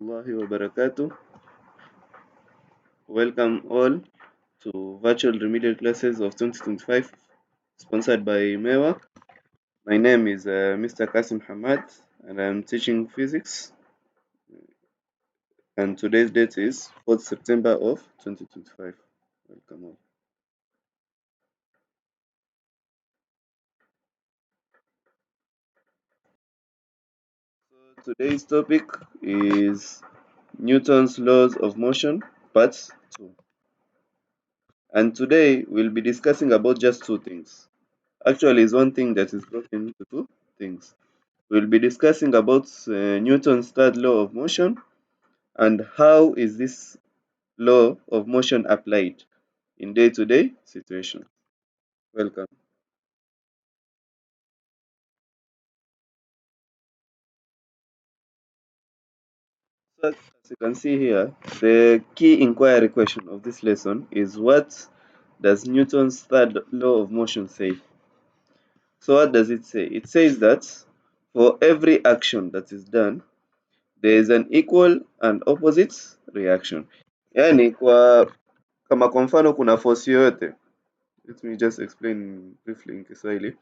Warahmatullahi wabarakatuh. Welcome all to virtual remedial classes of 2025 sponsored by Mewa. My name is Mr. Kassim Hammad and I'm teaching physics and today's date is 4th September of 2025. Welcome all. So today's topic is Newton's laws of motion part 2. And today we'll be discussing about just two things. Actually, it's one thing that is broken into two things. We'll be discussing about Newton's third law of motion and how is this law of motion applied in day-to-day situations. Welcome. So as you can see here, the key inquiry question of this lesson is what does Newton's third law of motion say? So what does it say? It says that for every action that is done, there is an equal and opposite reaction. Yani kama kwa mfano kuna force yoyote. Let me just explain briefly in Kiswahili.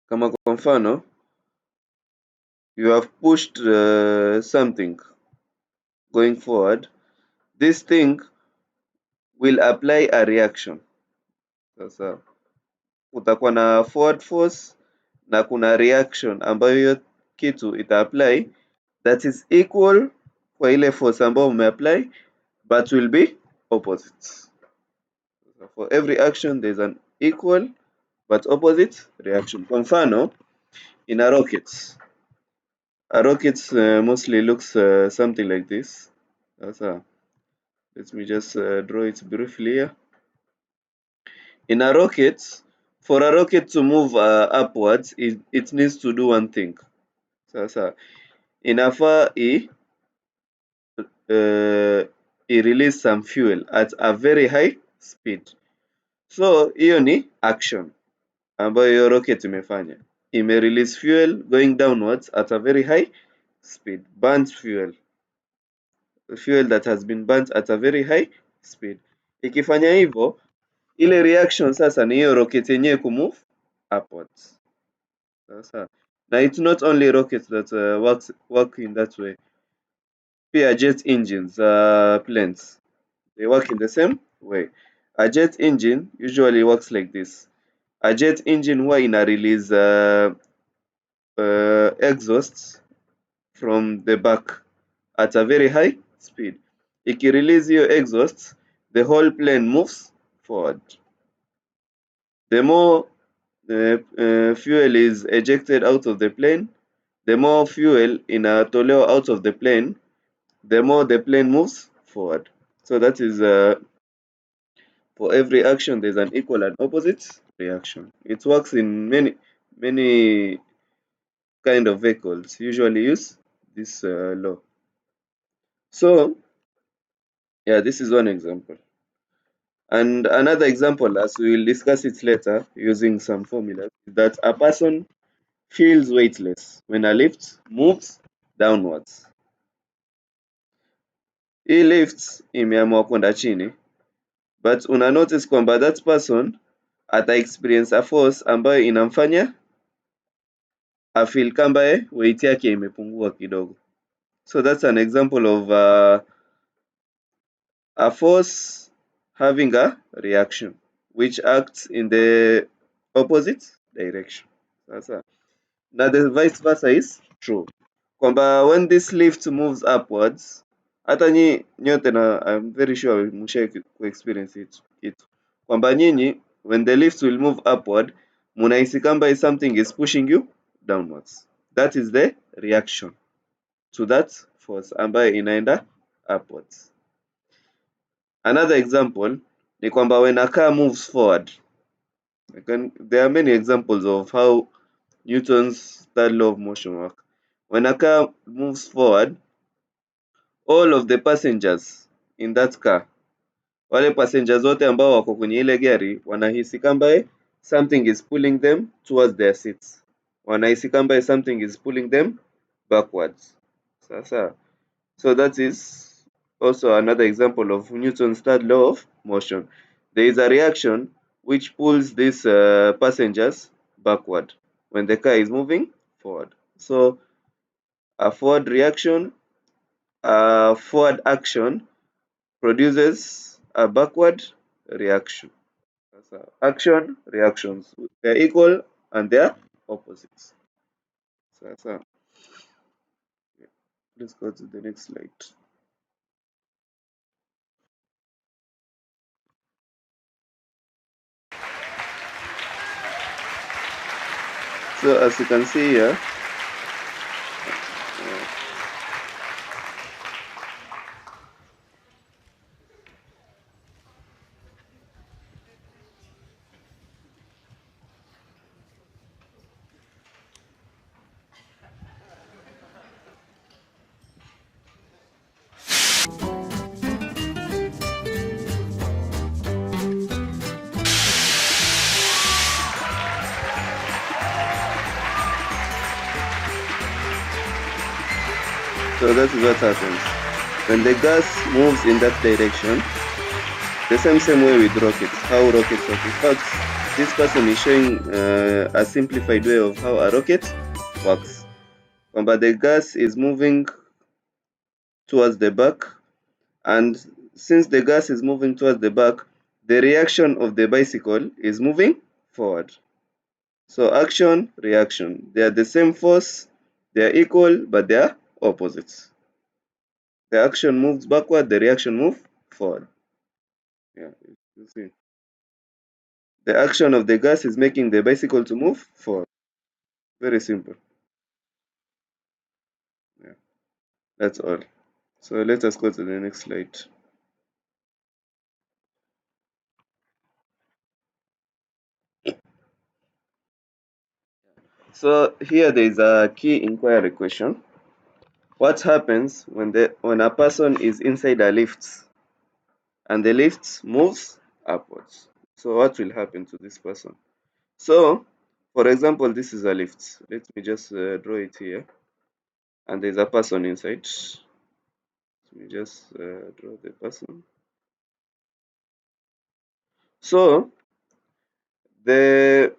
Kama kwa mfano, you have pushed something going forward, this thing will apply a reaction. Sasa kutakuwa na forward force na kuna reaction ambayo hiyo kitu ita apply that is equal kwa ile force ambayo umeapply but will be opposite. For every action there is an equal but opposite reaction. Kwa mfano, in a rocket mostly looks something like this. Let me just draw it briefly here. In a rocket, for a rocket to move upwards, it needs to do one thing. Sasa inafaa release some fuel at a very high speed. So hiyo ni action ambayo hiyo rocket imefanya. Release fuel going downwards at a very high speed. Burnt fuel that has been burnt at a very high speed. Ikifanya hivyo, ile reaction sasa ni hiyo rocket yenyewe kumove upwards. Sasa na it's not only rockets that work in that way. Pia jet engines, planes, they work in the same way. A jet engine usually works like this. A jet engine huwa ina release exhausts from the back at a very high speed. Ikirelease hiyo exhausts, the whole plane moves forward. The more fuel is ejected out of the plane, the more fuel inatolewa out of the plane, the more the plane moves forward. So that is for every action there's an equal and opposite reaction. It works in many kind of vehicles. Usually use this law. So yeah, this is one example. And another example, as we will discuss it later using some formulas, is that a person feels weightless when a lift moves downwards. Hii lift imeamua kwenda chini, but una notice kwamba that person ata experience a force ambayo inamfanya afeel kama weight yake imepungua kidogo. So that's an example of a force having a reaction which acts in the opposite direction. Sasa na the vice versa is true, kwamba when this lift moves upwards, hata nyote na I'm very sure mshai experience it kwamba nyinyi when the lift will move upward munahisi kamba something is pushing you downwards. That is the reaction to that force ambayo inaenda upwards. Another example ni kwamba when a car moves forward, there are many examples of how Newton's third law of motion work. When a car moves forward, all of the passengers in that car, wale passengers wote ambao wako kwenye ile gari wanahisi kamba something is pulling them towards their seats. Wanahisi kamba something is pulling them backwards. Sasa So that is also another example of Newton's third law of motion. There is a reaction which pulls these passengers backward when the car is moving forward. So a forward reaction, a forward action produces a backward reaction. So action, reactions, they're equal and they're opposites. So let's go to the next slide. So as you can see here, so that is what happens. When the gas moves in that direction, the same way with rockets, how rockets work. In fact, this person is showing a simplified way of how a rocket works. But the gas is moving towards the back, and since the gas is moving towards the back, the reaction of the bicycle is moving forward. So action, reaction, they are the same force, they are equal, but they are opposites. The action moves backward, the reaction moves forward. Yeah, you see. The action of the gas is making the bicycle to move forward. Very simple. Yeah, that's all. So let us go to the next slide. So here there is a key inquiry question. What happens when a person is inside a lift and the lift moves upwards? So what will happen to this person? So for example, this is a lift. Let me just draw it here, and there's a person inside. Let me just draw the person. So the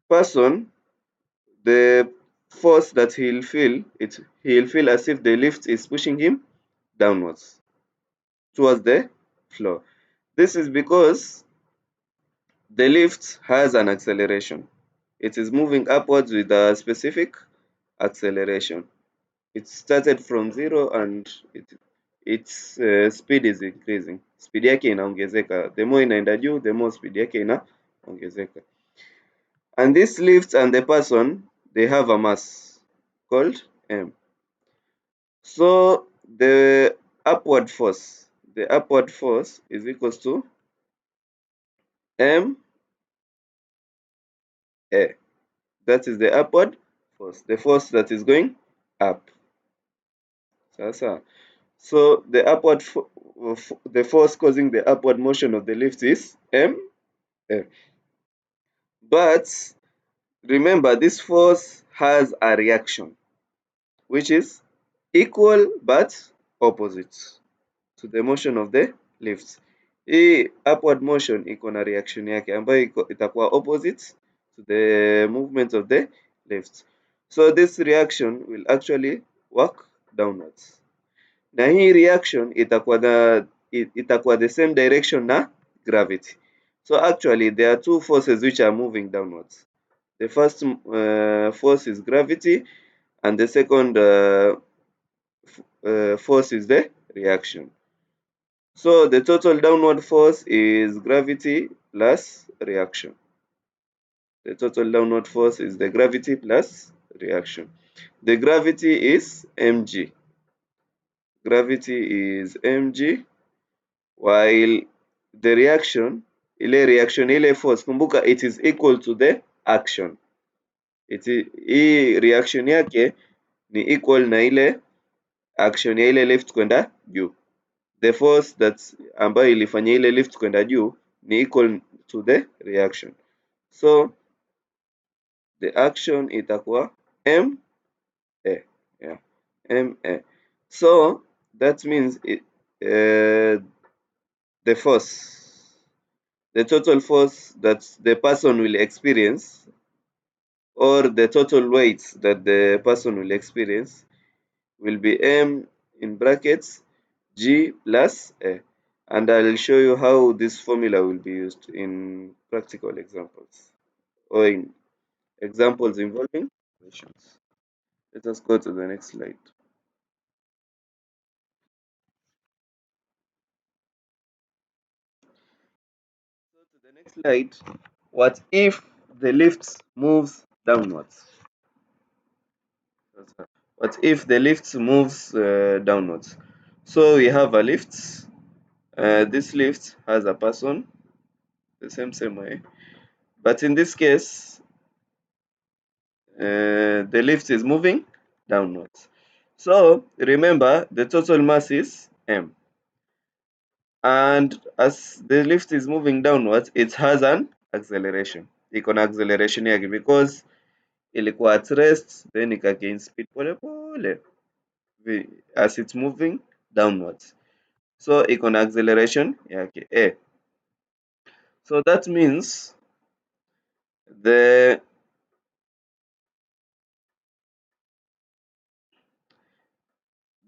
person, the force that he'll feel as if the lift is pushing him downwards towards the floor. This is because the lift has an acceleration. It is moving upwards with a specific acceleration. It started from zero and its speed is increasing. Speed yake inaongezeka. The more inaenda juu, the more speed yake inaongezeka. And this lift and the person, they have a mass called m. So the upward force is equals to m a. That is the upward force, the force that is going up. Sasa. So the force causing the upward motion of the lift is m a. But remember, this force has a reaction which is equal but opposite to the motion of the lift. Hii upward motion iko na reaction yake ambayo itakuwa opposite to the movement of the lift. So this reaction will actually work downwards. Na hii reaction itakuwa the same direction na gravity. So actually there are two forces which are moving downwards. The first force is gravity, and the second force is the reaction. So the total downward force is gravity plus reaction. The total downward force is the gravity plus reaction. The gravity is mg. Gravity is mg, while the reaction, ile force, kumbuka it is equal to the action. Hii reaction yake ni equal na ile action ya ile lift kwenda juu. The force ambayo ilifanya ile lift kwenda juu ni equal to the reaction. So the action itakuwa ma. Yeah, ma. So that means the force, the total force that the person will experience, or the total weight that the person will experience, will be M in brackets G plus A. And I'll show you how this formula will be used in practical examples or in examples involving equations. Let us go to the next slide. So to the next slide, what if the lift moves downwards? What if the lift moves downwards? So we have a lift. This lift has a person the same way, but in this case, the lift is moving downwards. So remember, the total mass is m, and as the lift is moving downwards, it has an acceleration. Iko na acceleration yake because ilikuwa at rest, then ikagain speed pole pole as it's moving downwards. So iko na acceleration yake a. So that means the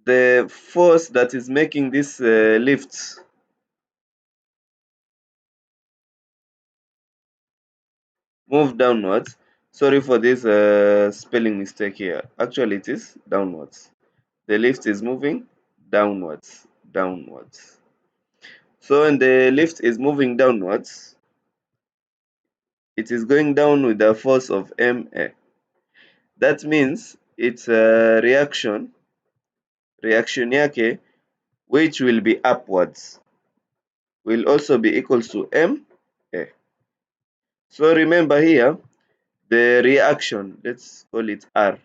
the force that is making this lift move downwards. Sorry for this spelling mistake here. Actually, it is downwards. The lift is moving downwards, downwards. So when the lift is moving downwards, it is going down with the force of ma. That means its reaction yake, which will be upwards, will also be equals to ma. So remember here, the reaction, let's call it R.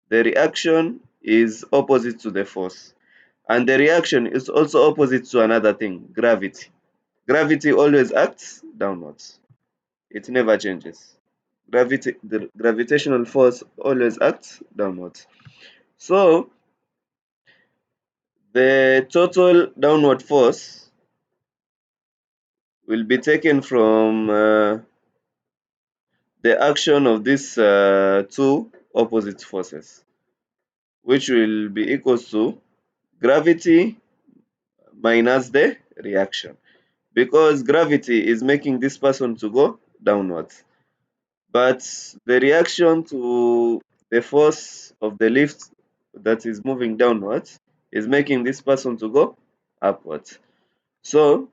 The reaction is opposite to the force. And the reaction is also opposite to another thing, gravity. Gravity always acts downwards. It never changes. The gravitational force always acts downwards. So the total downward force will be taken from the action of these two opposite forces, which will be equals to gravity minus the reaction, because gravity is making this person to go downwards, but the reaction to the force of the lift that is moving downwards is making this person to go upwards. So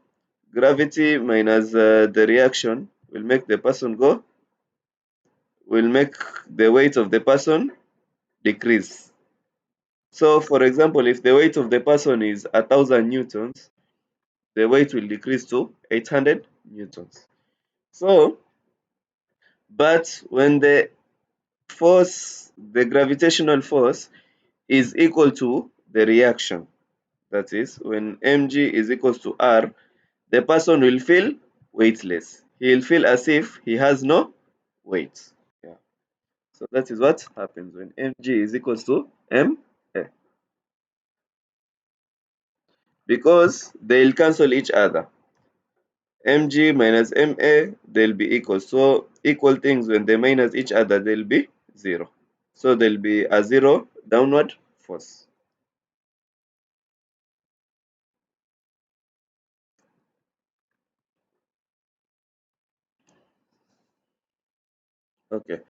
gravity minus the reaction will make the weight of the person decrease. So for example, if the weight of the person is 1,000 newtons, the weight will decrease to 800 newtons. So, but when the gravitational force is equal to the reaction, that is, when mg is equals to r, the person will feel weightless. He will feel as if he has no weight. Yeah. So that is what happens when mg is equals to ma, because they'll cancel each other. Mg minus ma, they'll be equal. So equal things, when they minus each other, they'll be zero. So there'll be a zero downward force. Okay. The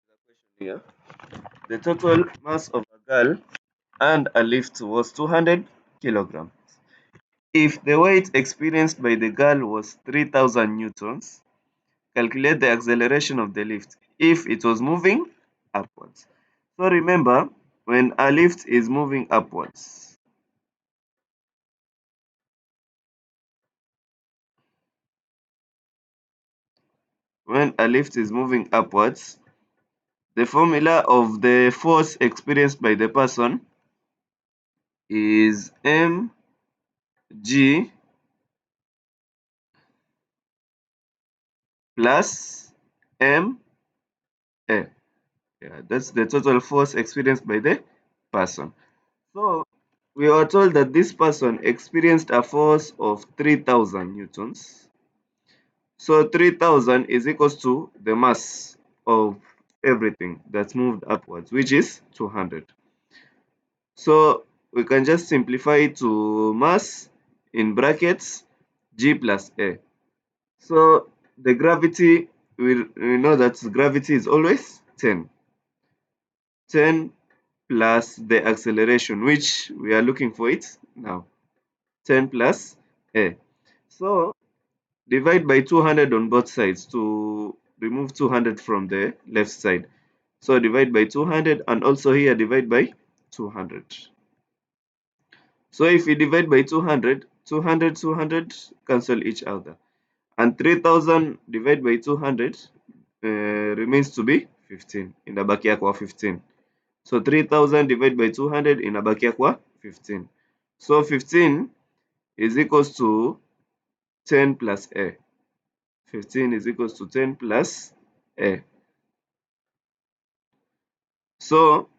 question here. The total mass of a girl and a lift was 200 kilograms. If the weight experienced by the girl was 3,000 newtons, calculate the acceleration of the lift if it was moving upwards. So remember, when a lift is moving upwards, the formula of the force experienced by the person is mg plus ma. Yeah, that's the total force experienced by the person. So we are told that this person experienced a force of 3000 newtons. So 3000 is equals to the mass of everything that's moved upwards, which is 200. So we can just simplify it to mass in brackets G plus A. So the gravity, we know that gravity is always 10. 10 plus the acceleration, which we are looking for it now. 10 plus A. So divide by 200 on both sides to remove 200 from the left side. So divide by 200 and also here divide by 200. So if we divide by 200, 200, 200 cancel each other. And 3000 divided by 200 remains to be 15. Inabakia kwa 15. So 3000 divided by 200 inabakia kwa 15. So 15 is equals to 10 plus A. 15 is equals to 10 plus A. So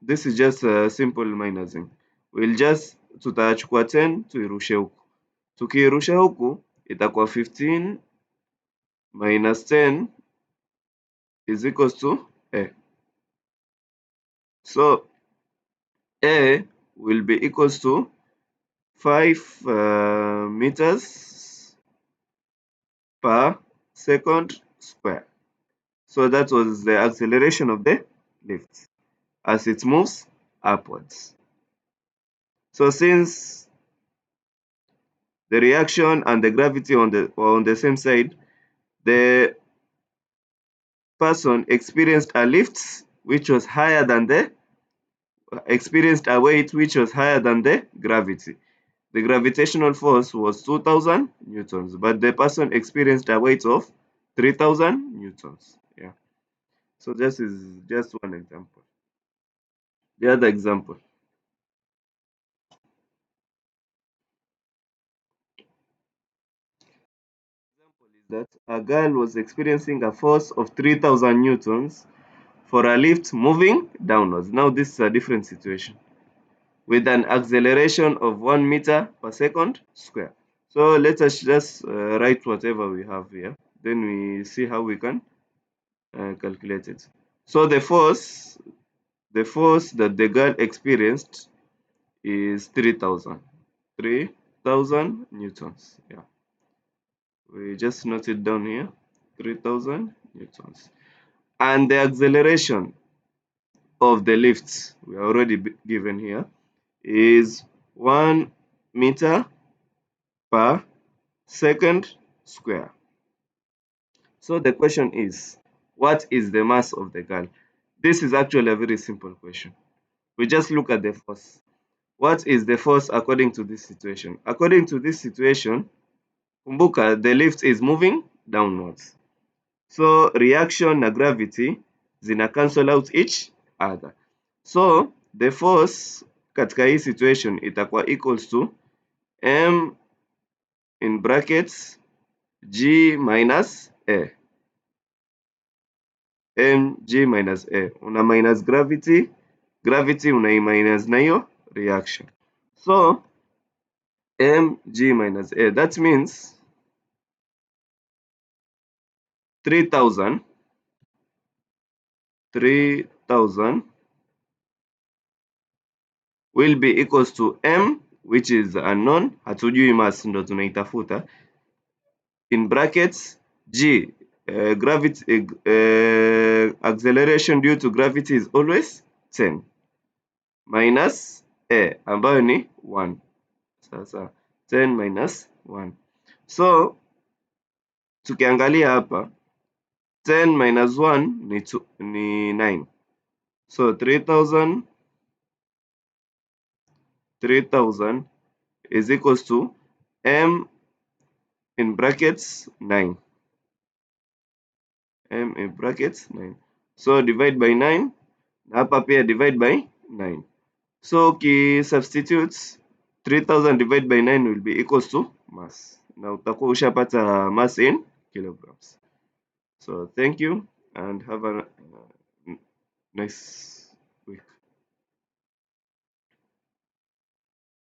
this is just a simple minusing. We'll just tutachukua 10 tuirushe huku. Tukiirusha huku itakuwa 15 minus 10 is equals to A. So A will be equals to 5 meters per second square. So that was the acceleration of the lift as it moves upwards. So since the reaction and the gravity on the same side, the person experienced a lift which was higher than the experienced a weight which was higher than the gravity. The gravitational force was 2000 newtons, but the person experienced a weight of 3000 newtons. Yeah. So this is just one example. The other example is that a girl was experiencing a force of 3000 newtons for a lift moving downwards. Now this is a different situation with an acceleration of 1 meter per second square. So let us just write whatever we have here. Then we see how we can calculate it. So the force that the girl experienced is 3000. 3000 newtons. Yeah. We just note it down here. 3000 newtons. And the acceleration of the lift we are already given here is 1 meter per second square. So the question is, what is the mass of the girl? This is actually a very simple question. We just look at the force. What is the force according to this situation? According to this situation, kumbuka the lift is moving downwards. So reaction na gravity zina cancel out each other. So the force katika hii situation itakuwa equals to m in brackets g minus a. mg minus a. Una minus gravity, gravity unai minus na hiyo reaction. So mg minus a, that means 3000 will be equals to m, which is unknown, hatujui mass ndo tunaitafuta, in brackets g, gravity, acceleration due to gravity is always 10 minus a ambayo ni 1. Sasa 10 minus 1. So tukiangalia hapa 10 minus 1 ni 9. So 3000 is equals to m in brackets 9. M in brackets 9. So divide by 9 na hapa pia divide by 9. So substitutes 3000 divided by 9 will be equals to mass. Na utakuwa ushapata mass in kilograms. So thank you and have a nice week.